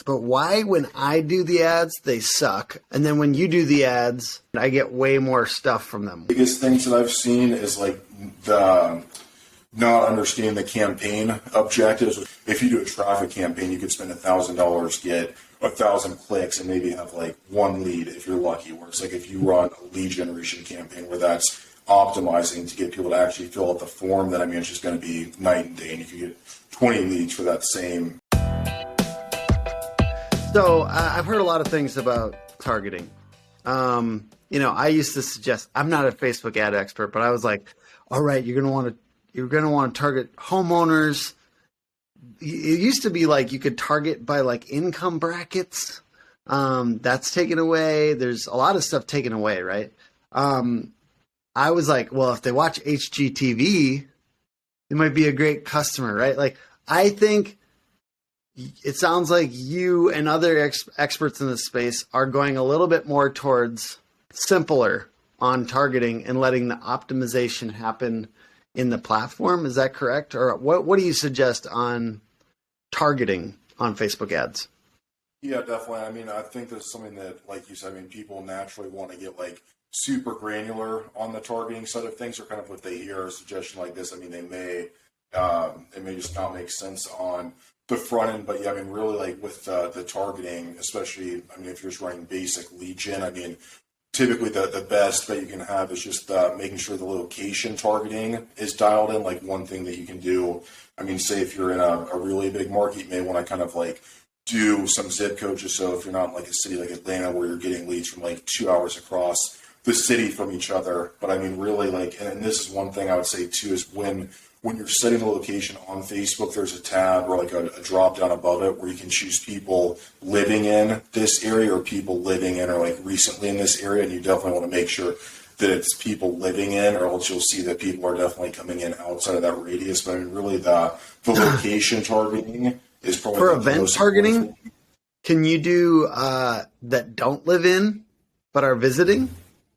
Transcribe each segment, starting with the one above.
But why, when I do the ads, they suck, and then when you do the ads, I get way more stuff from them? Biggest things that I've seen is like the not understanding the campaign objectives. If you do a traffic campaign, you could spend $1,000, get 1,000 clicks, and maybe have like one lead if you're lucky. Where it's like if you run a lead generation campaign where that's optimizing to get people to actually fill out the form, then I mean it's just going to be night and day, and you can get 20 leads for that same. So I've heard a lot of things about targeting. I used to suggest, I'm not a Facebook ad expert, but I was like, all right, you're going to want to target homeowners. It used to be like you could target by like income brackets. That's taken away. There's a lot of stuff taken away, right? I was like, well, if they watch HGTV, it might be a great customer, right? Like, I think it sounds like you and other experts in this space are going a little bit more towards simpler on targeting and letting the optimization happen in the platform. Is that correct? Or what do you suggest on targeting on Facebook ads? Yeah, definitely. I mean, I think that's something that, like you said, I mean, people naturally want to get like super granular on the targeting side of things, or kind of what they hear a suggestion like this. I mean, it may just not make sense on the front end, but yeah, I mean, really like with the targeting, especially, I mean, if you're just running basic lead gen, I mean, typically the best that you can have is just making sure the location targeting is dialed in. Like one thing that you can do, I mean, say if you're in a really big market, you may want to kind of like do some zip code, just so if you're not in like a city like Atlanta where you're getting leads from like 2 hours across the city from each other. But I mean, really like, and this is one thing I would say too, is when you're setting the location on Facebook, there's a tab or like a drop down above it where you can choose people living in this area or people living in or like recently in this area. And you definitely want to make sure that it's people living in, or else you'll see that people are definitely coming in outside of that radius. But I mean, really the location targeting is probably for event targeting. Can you do that don't live in but are visiting?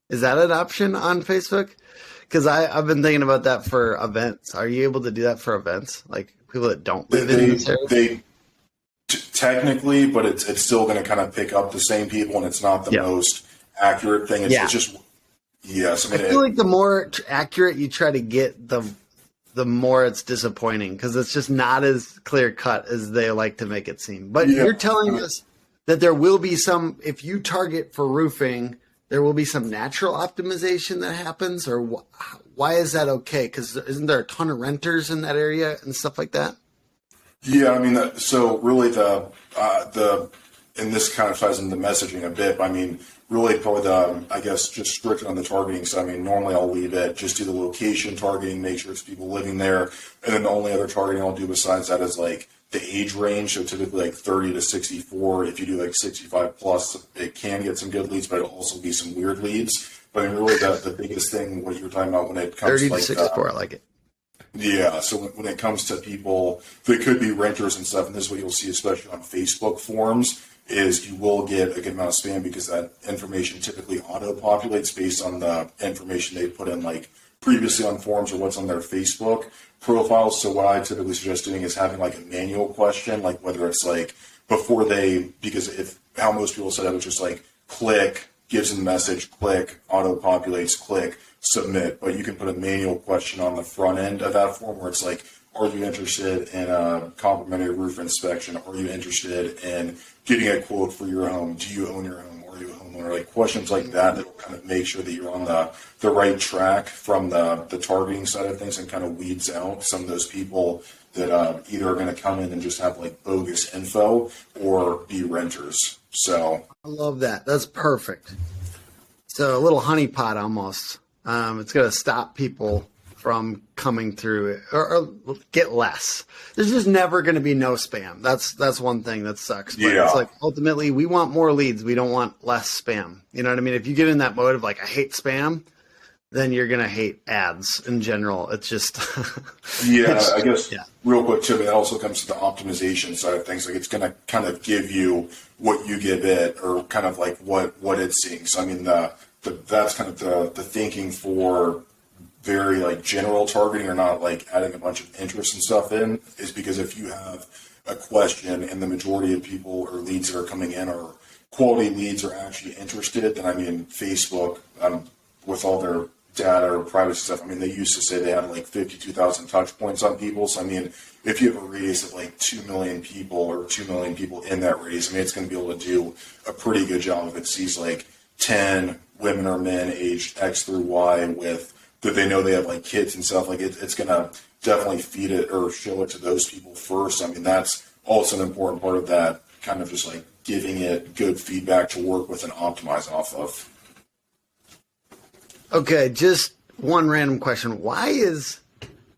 Is that an option on Facebook? Because I've been thinking about that for events. Are you able to do that for events? Like people that don't live in this area? Technically, but it's still going to kind of pick up the same people, and it's not the most accurate thing. It's just, yes. I feel like the more accurate you try to get, the more it's disappointing, because it's just not as clear cut as they like to make it seem. But you're telling us that there will be some, if you target for roofing, there will be some natural optimization that happens, or why is that okay? Because isn't there a ton of renters in that area and stuff like that? Yeah, I mean, so really and this kind of ties into messaging a bit. I mean, really probably I guess just strictly on the targeting side. I mean, normally I'll leave it, just do the location targeting, make sure it's people living there. And then the only other targeting I'll do besides that is like the age range. So typically like 30 to 64. If you do like 65 plus, it can get some good leads, but it'll also be some weird leads. But I mean, really the biggest thing, what you were talking about when it comes 30 to like 64, I like it. Yeah, so when it comes to people that could be renters and stuff, and this is what you'll see especially on Facebook forums, is you will get a good amount of spam because that information typically auto-populates based on the information they put in like previously on forums or what's on their Facebook profiles. So what I typically suggest doing is having like a manual question, like whether it's like because if how most people set up is just like click, gives them the message, click, auto-populates, click, submit. But you can put a manual question on the front end of that form where it's like, are you interested in a complimentary roof inspection? Are you interested in getting a quote for your home? Do you own your home? Are you a homeowner? Like questions like that will kind of make sure that you're on the right track from the targeting side of things, and kind of weeds out some of those people that either are going to come in and just have like bogus info or be renters. So I love that. That's perfect. So a little honeypot almost. It's going to stop people from coming through it, or get less. There's just never going to be no spam. That's one thing that sucks. But it's like ultimately we want more leads. We don't want less spam. You know what I mean? If you get in that mode of like, I hate spam, then you're going to hate ads in general. It's just, I guess real quick too, it also comes to the optimization side of things. Like it's going to kind of give you what you give it, or kind of like what it's seeing. So I mean, that's kind of the thinking for very like general targeting, or not like adding a bunch of interest and stuff in, is because if you have a question and the majority of people or leads that are coming in are quality leads are actually interested, then I mean, Facebook, with all their data or privacy stuff, I mean, they used to say they had like 52,000 touch points on people. So, I mean, if you have a radius of like 2 million people or 2 million people in that radius, I mean, it's going to be able to do a pretty good job if it sees like 10 women or men aged X through Y with that they know they have like kids and stuff. Like it's going to definitely feed it or show it to those people first. I mean, that's also an important part of that, kind of just like giving it good feedback to work with and optimize off of. Okay, just one random question. Because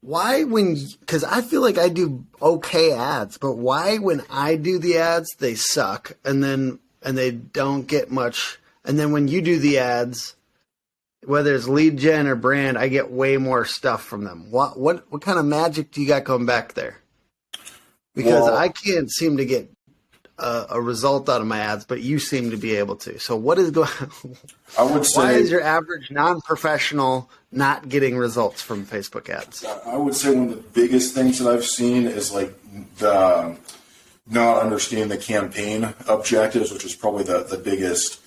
I feel like I do okay ads, but why when I do the ads, they suck and they don't get much. And then when you do the ads, whether it's lead gen or brand, I get way more stuff from them. What kind of magic do you got going back there? Because I can't seem to get a result out of my ads, but you seem to be able to. So what is going on? I would say, why is your average non-professional not getting results from Facebook ads? I would say one of the biggest things that I've seen is like the not understanding the campaign objectives, which is probably the biggest,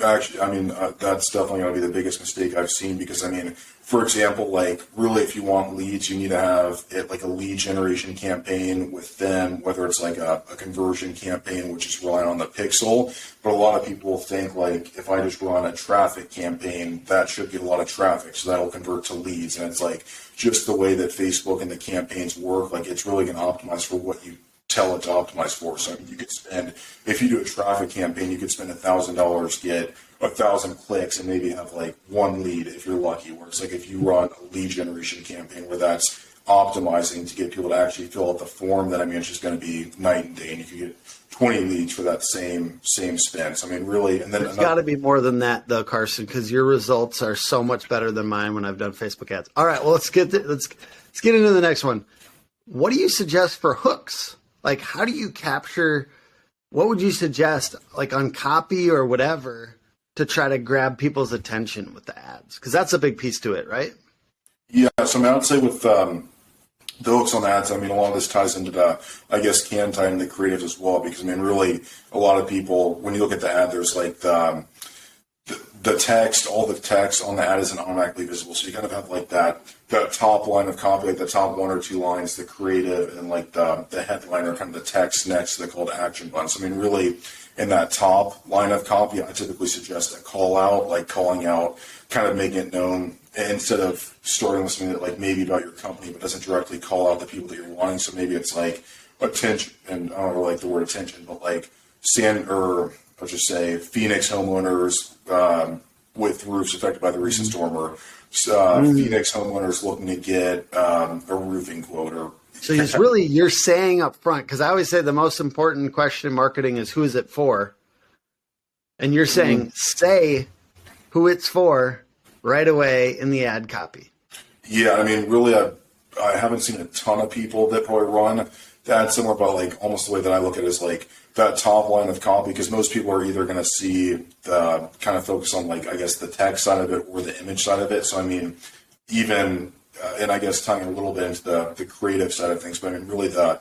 actually, I mean, that's definitely going to be the biggest mistake I've seen because, I mean, for example, like really if you want leads, you need to have it like a lead generation campaign with them, whether it's like a conversion campaign, which is relying on the pixel. But a lot of people think like if I just run a traffic campaign, that should get a lot of traffic. So that'll convert to leads. And it's like just the way that Facebook and the campaigns work, like it's really going to optimize for what you tell it to optimize for. So you could spend, if you do a traffic campaign, you could spend $1,000, get 1,000 clicks, and maybe have like one lead if you're lucky. Where it's like if you run a lead generation campaign where that's optimizing to get people to actually fill out the form, then I mean it's just going to be night and day, and you can get 20 leads for that same spend. So I mean, really, and then it's got to be more than that though, Carson, because your results are so much better than mine when I've done Facebook ads. All right, well let's get into the next one. What do you suggest for hooks? Like, how do you capture? What would you suggest, like on copy or whatever, to try to grab people's attention with the ads? Because that's a big piece to it, right? Yeah, so I mean, I would say with the hooks on the ads, I mean, a lot of this ties into the, I guess, can tie into the creative as well. Because I mean, really, a lot of people, when you look at the ad, there's like the text, all the text on the ad isn't automatically visible. So you kind of have like that top line of copy, like the top one or two lines, the creative, and like the headline or kind of the text next to the call to action button. So I mean, really, in that top line of copy, I typically suggest a call out, like calling out, kind of making it known instead of starting with something that like maybe about your company, but doesn't directly call out the people that you're wanting. So maybe it's like attention, and I don't really like the word attention, but like I'll just say Phoenix homeowners with roofs affected by the recent storm, or Phoenix homeowners looking to get a roofing quote. Or so it's really, you're saying up front, because I always say the most important question in marketing is who is it for? And you're saying say who it's for right away in the ad copy. Yeah, I mean, really, I haven't seen a ton of people that probably run that somewhere, but like almost the way that I look at it is like that top line of copy, because most people are either going to see the kind of focus on like, I guess, the text side of it or the image side of it. So I mean, even and I guess tying a little bit into the creative side of things, but I mean, really I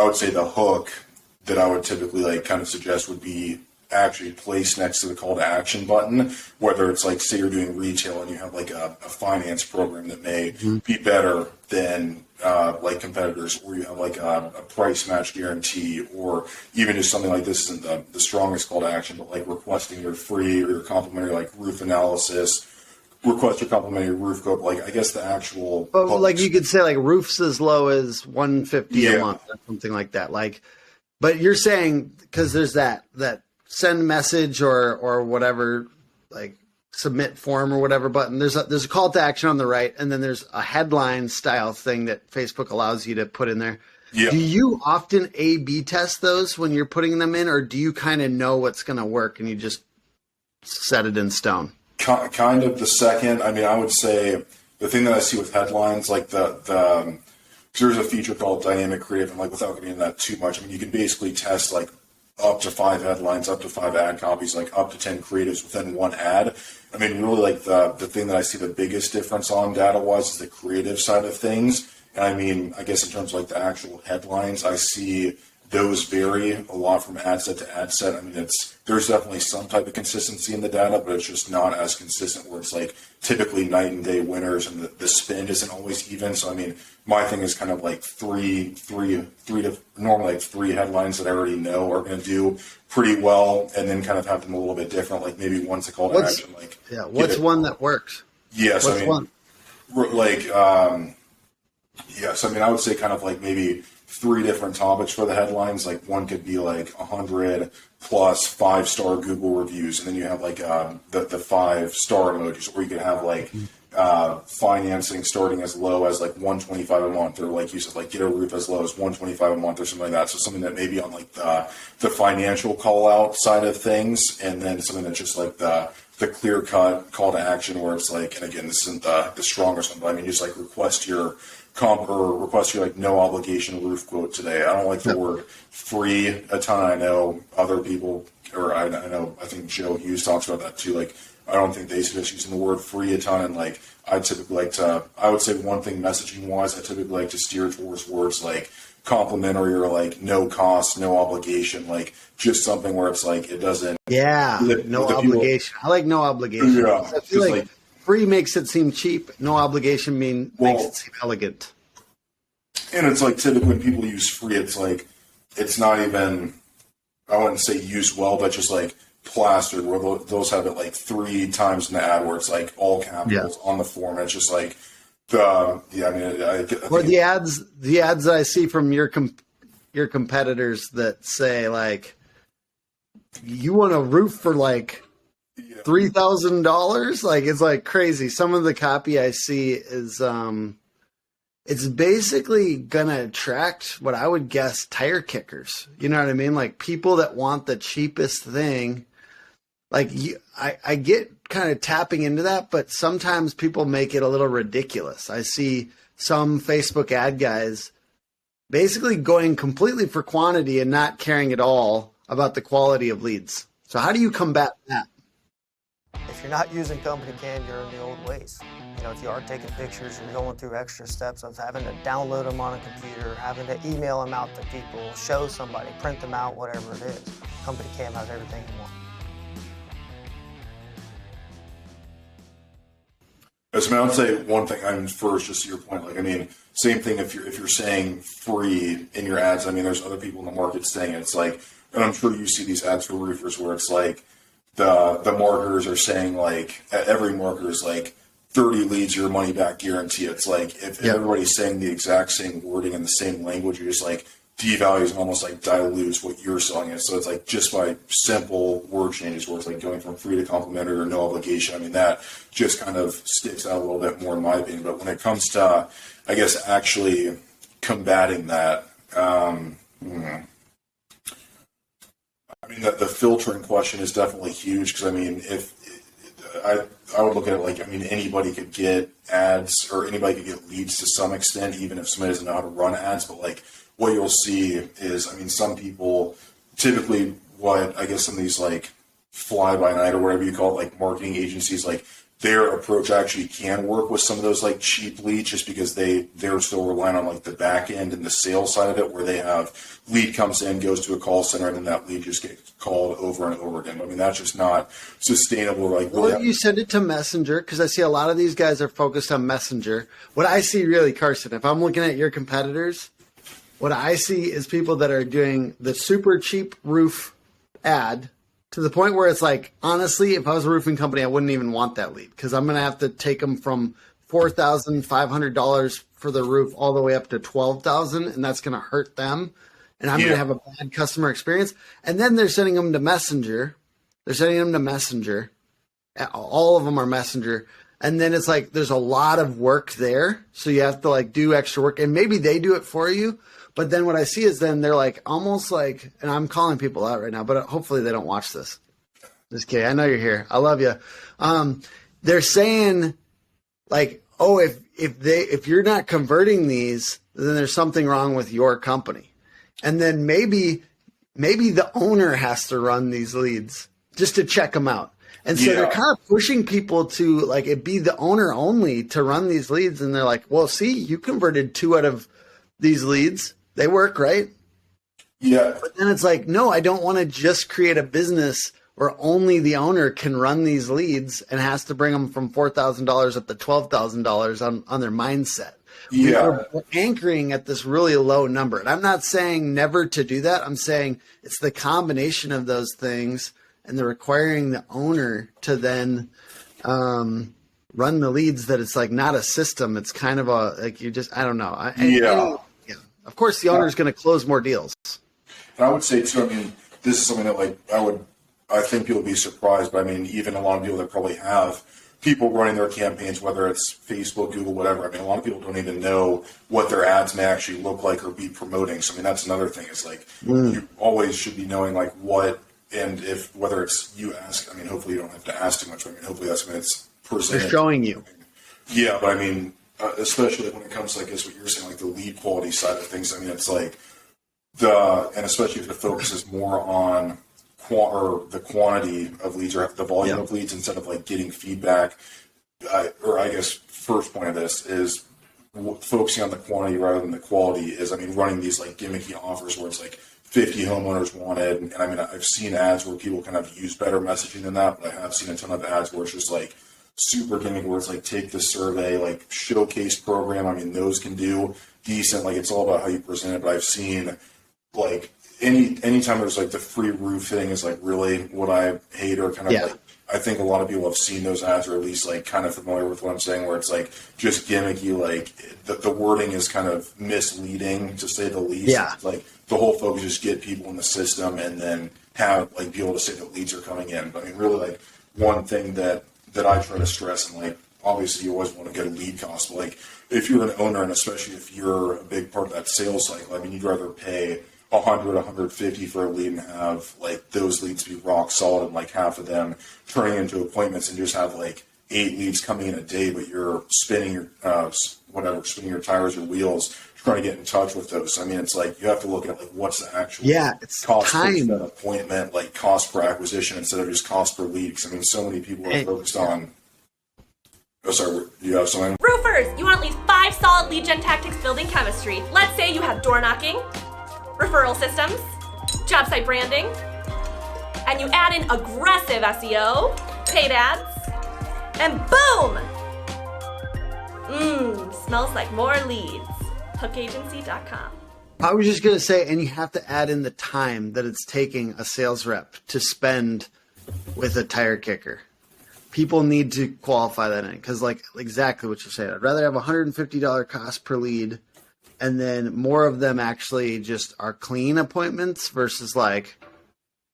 would say the hook that I would typically like kind of suggest would be actually placed next to the call to action button, whether it's like, say you're doing retail and you have like a finance program that may be better than like competitors, or you have like a price match guarantee, or even just something like this isn't the strongest call to action, but like requesting your free or your complimentary like roof analysis, request your complimentary roof quote, like I guess the actual. But like you could say like roofs as low as $150 a month or something like that. Like, but you're saying because there's that send message or whatever, like submit form or whatever button. There's a call to action on the right, and then there's a headline style thing that Facebook allows you to put in there. Yeah. Do you often A/B test those when you're putting them in, or do you kind of know what's going to work and you just set it in stone? Kind of the second. I mean, I would say the thing that I see with headlines, like there's a feature called dynamic creative, and like without getting into that too much, I mean, you can basically test like up to 5 headlines, up to 5 ad copies, like up to 10 creatives within one ad. I mean, really like the thing that I see the biggest difference on data-wise is the creative side of things. I mean, I guess in terms of like the actual headlines, I see those vary a lot from ad set to ad set. I mean, there's definitely some type of consistency in the data, but it's just not as consistent where it's like typically night and day winners and the spend isn't always even. So, I mean, my thing is kind of like normally like three headlines that I already know are going to do pretty well, and then kind of have them a little bit different. Like maybe one's a call to action. Like, what's one that works? Yes, what's I mean, like, yes, I mean, I would say kind of like maybe three different topics for the headlines. Like one could be like 100 plus 5-star Google reviews, and then you have like the 5-star emojis, or you could have like financing starting as low as like $125 a month, or like you said, like get a roof as low as $125 a month or something like that. So something that may be on like the financial call out side of things, and then something that's just like the clear cut call to action where it's like, and again, this isn't the strongest one, but I mean, just like request your like no obligation roof quote today. I don't like the word free a ton. I know other people, or I think Joe Hughes talks about that too. Like, I don't think they suggest using the word free a ton. And like, I would say one thing messaging wise, I typically like to steer towards words like complimentary or like no cost, no obligation, like just something where it's like, it doesn't. Yeah. No obligation. I like no obligation. Yeah. I feel like free makes it seem cheap. No obligation makes it seem elegant. And it's like typically when people use free, it's like, it's not even, I wouldn't say used well, but just like plastered, where those have it like 3 times in the ad where it's like all capitals on the form. It's just like I think the ads that I see from your competitors that say like, you want a roof for like $3,000, like it's like crazy. Some of the copy I see is it's basically gonna attract what I would guess tire kickers. You know what I mean? Like people that want the cheapest thing. Like I get kind of tapping into that, but sometimes people make it a little ridiculous. I see some Facebook ad guys basically going completely for quantity and not caring at all about the quality of leads. So how do you combat that? If you're not using Company Cam, you're in the old ways. You know, if you are taking pictures, you're going through extra steps of having to download them on a computer, having to email them out to people, show somebody, print them out, whatever it is. Company Cam has everything you want. I mean, I'd say one thing. I mean, first, just to your point, like, I mean, same thing. If you're saying free in your ads, I mean, there's other people in the market saying it. It's like, and I'm sure you see these ads for roofers where it's like the marketers are saying like every marketer is like 30 leads, your money back guarantee. It's like if everybody's saying the exact same wording in the same language, you're just like devalues and almost like dilutes what you're selling it. So it's like just by simple word changes where it's like going from free to complimentary or no obligation. I mean, that just kind of sticks out a little bit more in my opinion. But when it comes to, I guess, actually combating that, I mean, the filtering question is definitely huge because, I mean, if I would look at it like, I mean, anybody could get ads or anybody could get leads to some extent, even if somebody doesn't know how to run ads. But like, what you'll see is, I mean, some people typically, what I guess some of these like fly by night or whatever you call it, like marketing agencies, like their approach actually can work with some of those like cheap leads just because they're still relying on like the back end and the sales side of it, where they have lead comes in, goes to a call center, and then that lead just gets called over and over again. I mean, that's just not sustainable. Like, well, you send it to Messenger, because I see a lot of these guys are focused on Messenger. What I see really, Carson, if I'm looking at your competitors, what I see is people that are doing the super cheap roof ad to the point where it's like, honestly, if I was a roofing company, I wouldn't even want that lead because I'm going to have to take them from $4,500 for the roof all the way up to $12,000, and that's going to hurt them. And I'm going to have a bad customer experience. And then they're sending them to Messenger. All of them are Messenger. And then it's like there's a lot of work there. So you have to like do extra work. And maybe they do it for you. But then what I see is then they're like almost like, and I'm calling people out right now, but hopefully they don't watch this. Just kidding. I know you're here. I love you. They're saying like, oh, if you're not converting these, then there's something wrong with your company. And then maybe the owner has to run these leads just to check them out. And so they're kind of pushing people to like it be the owner only to run these leads. And they're like, well, see, you converted 2 out of these leads. They work, right? Yeah. But then it's like, no, I don't want to just create a business where only the owner can run these leads and has to bring them from $4,000 up to $12,000 on their mindset. Yeah. We're anchoring at this really low number. And I'm not saying never to do that. I'm saying it's the combination of those things and they're requiring the owner to then run the leads that it's like not a system. It's kind of a, like you just, I don't know. Of course, the owner is going to close more deals. And I would say too, I mean, this is something that like I think people would be surprised, but I mean, even a lot of people that probably have people running their campaigns, whether it's Facebook, Google, whatever. I mean, a lot of people don't even know what their ads may actually look like or be promoting. So, I mean, that's another thing. It's like you always should be knowing like what, and if, whether it's you ask, I mean, hopefully you don't have to ask too much. I mean, hopefully that's when it's presented. They're showing you. Yeah, but I mean, especially when it comes to, I guess, what you're saying, like the lead quality side of things. I mean, it's like and especially if the focus is more on the quantity of leads or the volume of leads instead of like getting feedback. Or I guess first point of this is focusing on the quantity rather than the quality is, I mean, running these like gimmicky offers where it's like 50 homeowners wanted. And I mean, I've seen ads where people kind of use better messaging than that, but I have seen a ton of ads where it's just like super gimmicky, where it's like take the survey, like showcase program. I mean, those can do decent. Like it's all about how you present it. But I've seen like anytime there's like the free roof thing is like really what I hate, or kind of like, I think a lot of people have seen those ads or at least like kind of familiar with what I'm saying, where it's like just gimmicky, like the wording is kind of misleading to say the least. Yeah. Like the whole focus is get people in the system and then have like be able to say that leads are coming in. But I mean, really like one thing that I try to stress, and like obviously you always want to get a lead cost, but like if you're an owner and especially if you're a big part of that sales cycle, I mean, you'd rather pay 100, 150 for a lead and have like those leads be rock solid and like half of them turning into appointments and just have like 8 leads coming in a day, but you're spinning your spinning your tires or wheels trying to get in touch with those. I mean, it's like you have to look at like what's the actual it's cost time. per appointment, like cost per acquisition instead of just cost per lead. Because I mean, so many people are focused on. Oh, sorry, do you have something? Roofers, you want at least 5 solid lead gen tactics building chemistry. Let's say you have door knocking, referral systems, job site branding, and you add in aggressive SEO, paid ads, and boom! Smells like more leads. Hookagency.com. I was just going to say, and you have to add in the time that it's taking a sales rep to spend with a tire kicker. People need to qualify that in because, like, exactly what you're saying. I'd rather have a $150 cost per lead and then more of them actually just are clean appointments versus like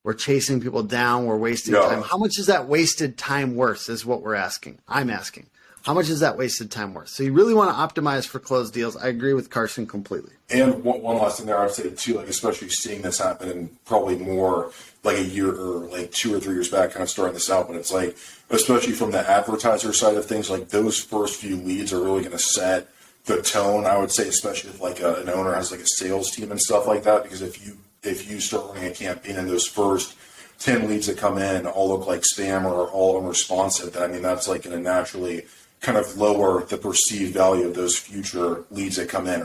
we're chasing people down, we're wasting time. How much is that wasted time worth is what we're asking. I'm asking. How much is that wasted time worth? So you really want to optimize for closed deals. I agree with Carson completely. And one last thing there, I would say too, like especially seeing this happen in probably more like a year or like 2 or 3 years back, kind of starting this out, but it's like, especially from the advertiser side of things, like those first few leads are really going to set the tone, I would say, especially if like an owner has like a sales team and stuff like that, because if you start running a campaign and those first 10 leads that come in all look like spam or all unresponsive, then I mean, that's like going to naturally kind of lower the perceived value of those future leads that come in,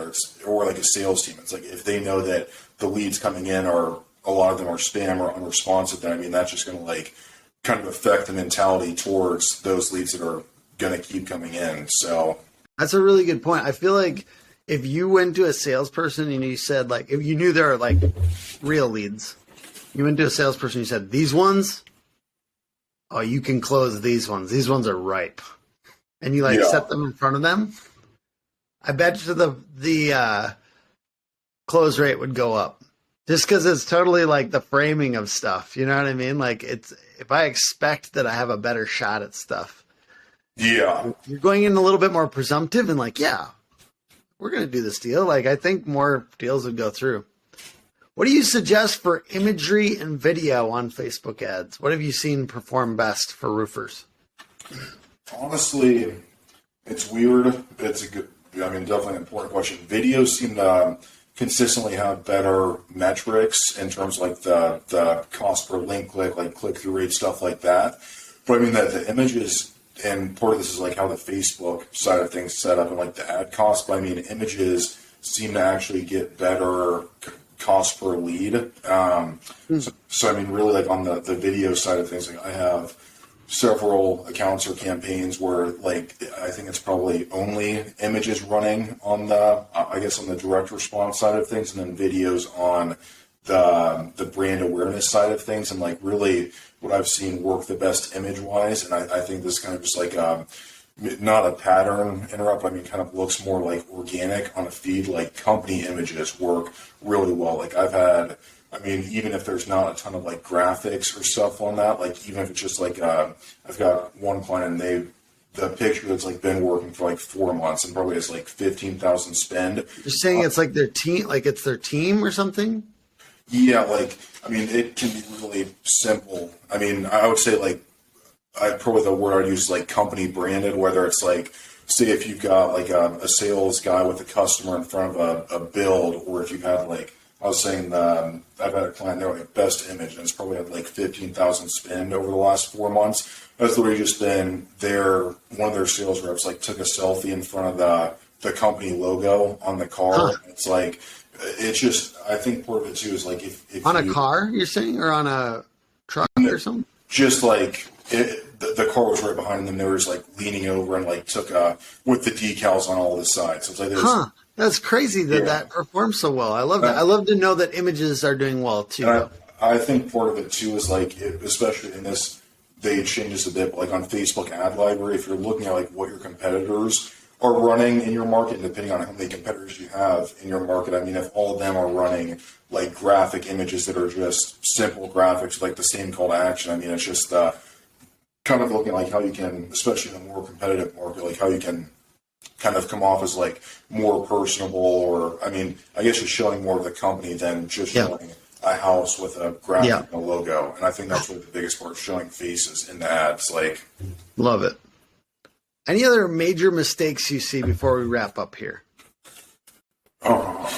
or like a sales team. It's like if they know that the leads coming in are, a lot of them are spam or unresponsive, then I mean, that's just going to like kind of affect the mentality towards those leads that are going to keep coming in. So that's a really good point. I feel like if you went to a salesperson and you said, like, if you knew there are like real leads, you went to a salesperson and you said, these ones, oh, you can close these ones. These ones are ripe. And you like set them in front of them. I bet you the close rate would go up just because it's totally like the framing of stuff. You know what I mean? Like it's, if I expect that I have a better shot at stuff. Yeah. You're going in a little bit more presumptive and like, yeah, we're going to do this deal. Like I think more deals would go through. What do you suggest for imagery and video on Facebook ads? What have you seen perform best for roofers? Honestly, it's weird. It's a good, I mean, definitely an important question. Videos seem to consistently have better metrics in terms of like the cost per link click, like click-through rate, stuff like that. But I mean that the images, and part of this is like how the Facebook side of things set up and like the ad cost. But I mean, images seem to actually get better cost per lead. So I mean, really like on the video side of things, like I have several accounts or campaigns where like I think it's probably only images running on the I guess on the direct response side of things, and then videos on the brand awareness side of things. And like really what I've seen work the best image wise, and I think this kind of just like not a pattern interrupt, I mean kind of looks more like organic on a feed, like company images work really well. Like I've had, I mean, even if there's not a ton of like graphics or stuff on that, like even if it's just like I've got one client and the picture that's like been working for like 4 months and probably has like 15,000 spend. You're saying it's like their team, like it's their team or something? Yeah, like I mean, it can be really simple. I mean, I would say like probably the word I'd use is like company branded, whether it's like, say if you've got like a sales guy with a customer in front of a build, or if you have like, I was saying, I've had a client there, like best image, and it's probably had like 15,000 spend over the last 4 months. That's literally just been one of their sales reps like took a selfie in front of the company logo on the car. Huh. It's like, it's just, I think part of it too is like if On a car, you're saying, or on a truck or something? just like the car was right behind them. They were just like leaning over and like took with the decals on all the sides. So it's like Huh. That's crazy that that performs so well. I love that. I love to know that images are doing well too. I think part of it too is like, especially in this day, it changes a bit. But like on Facebook ad library, if you're looking at like what your competitors are running in your market, and depending on how many competitors you have in your market, I mean, if all of them are running like graphic images that are just simple graphics, like the same call to action, I mean, it's just kind of looking like how you can, especially in a more competitive market, like how you can kind of come off as like more personable, or I mean, I guess just showing more of the company than just showing a house with a graphic and a logo. And I think that's really the biggest part, showing faces in the ads. Like, love it. Any other major mistakes you see before we wrap up here? I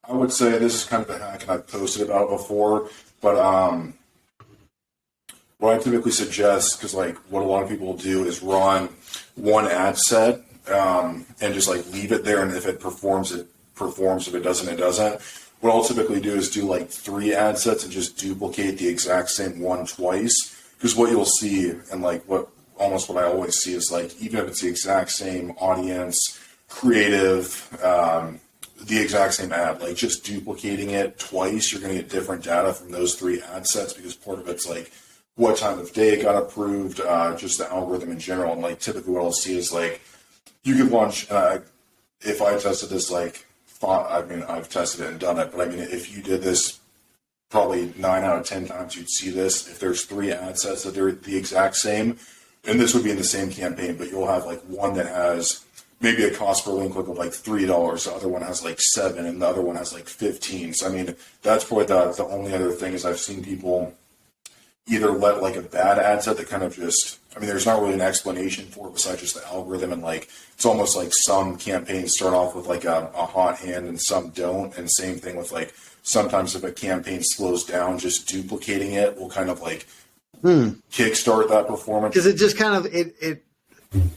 would say this is kind of a hack, and I've posted about it before, but what I typically suggest, because like what a lot of people do is run one ad set and just like leave it there, and if it performs, it performs. If it doesn't, it doesn't. What I'll typically do is do like 3 ad sets and just duplicate the exact same one twice. Because what you'll see, and like what I always see is like, even if it's the exact same audience, creative, the exact same ad, like just duplicating it twice, you're going to get different data from those 3 ad sets, because part of it's like what time of day it got approved, just the algorithm in general. And like typically what I'll see is like, you could launch, if I tested this, like, I mean, I've tested it and done it, but I mean, if you did this probably 9 out of 10 times, you'd see this. If there's 3 ad sets that they're the exact same, and this would be in the same campaign, but you'll have like one that has maybe a cost per link click of like $3, the other one has like 7, and the other one has like 15. So I mean, that's probably the only other thing is I've seen people either let like a bad ad set that kind of just, I mean, there's not really an explanation for it besides just the algorithm, and like it's almost like some campaigns start off with like a hot hand and some don't, and same thing with like sometimes if a campaign slows down, just duplicating it will kind of like kickstart that performance. Because it just kind of it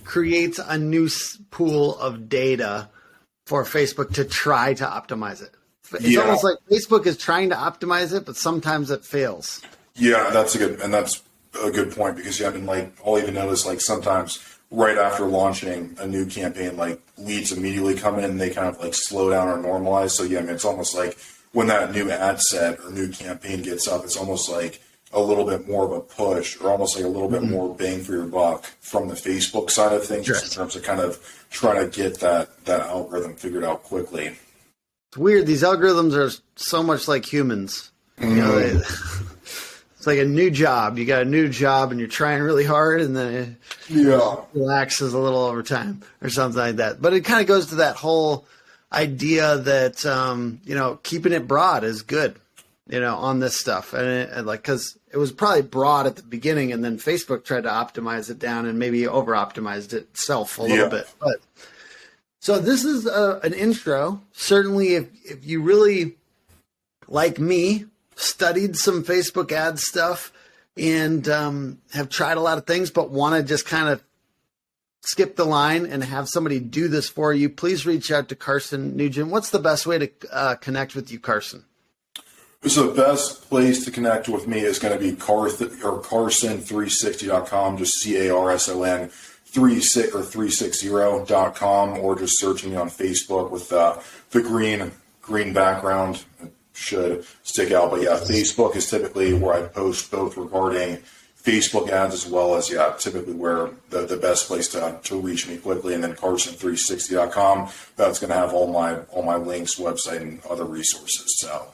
creates a new pool of data for Facebook to try to optimize it. It's almost like Facebook is trying to optimize it, but sometimes it fails. Yeah, that's a good point, because I mean, like I'll even notice like sometimes right after launching a new campaign, like leads immediately come in and they kind of like slow down or normalize. So yeah, I mean, it's almost like when that new ad set or new campaign gets up, it's almost like a little bit more of a push, or almost like a little bit more bang for your buck from the Facebook side of things, just in terms of kind of trying to get that algorithm figured out quickly. It's weird. These algorithms are so much like humans. You know, it's like a new job. You got a new job and you're trying really hard, and then it relaxes a little over time or something like that. But it kind of goes to that whole idea that, you know, keeping it broad is good, you know, on this stuff. And like, cause it was probably broad at the beginning, and then Facebook tried to optimize it down and maybe over optimized itself a little bit. But so this is an intro. Certainly if you really, like me, studied some Facebook ad stuff, and have tried a lot of things, but want to just kind of skip the line and have somebody do this for you, please reach out to Carson Nugent. What's the best way to connect with you, Carson? So the best place to connect with me is going to be Carson360.com, just CARSON 360.com, or just searching me on Facebook with the green background. It should stick out. But yeah, Facebook is typically where I post both regarding Facebook ads as well as typically where the best place to reach me quickly. And then Carson360.com, that's going to have all my links, website, and other resources. So.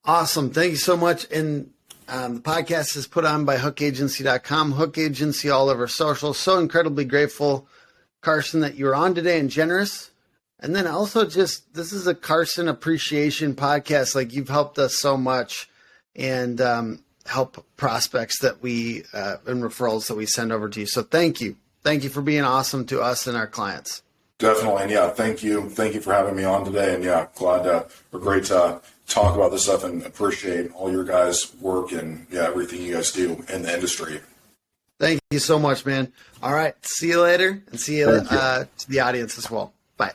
Awesome. Thank you so much. And the podcast is put on by hookagency.com, Hook Agency all over social. So incredibly grateful, Carson, that you were on today and generous. And then also just, this is a Carson appreciation podcast. Like, you've helped us so much and help prospects that we, and referrals that we send over to you. So thank you. Thank you for being awesome to us and our clients. Definitely. And thank you. Thank you for having me on today. And glad we're great to talk about this stuff, and appreciate all your guys' work and everything you guys do in the industry. Thank you so much, man. All right. See you later, and see you to the audience as well. Bye.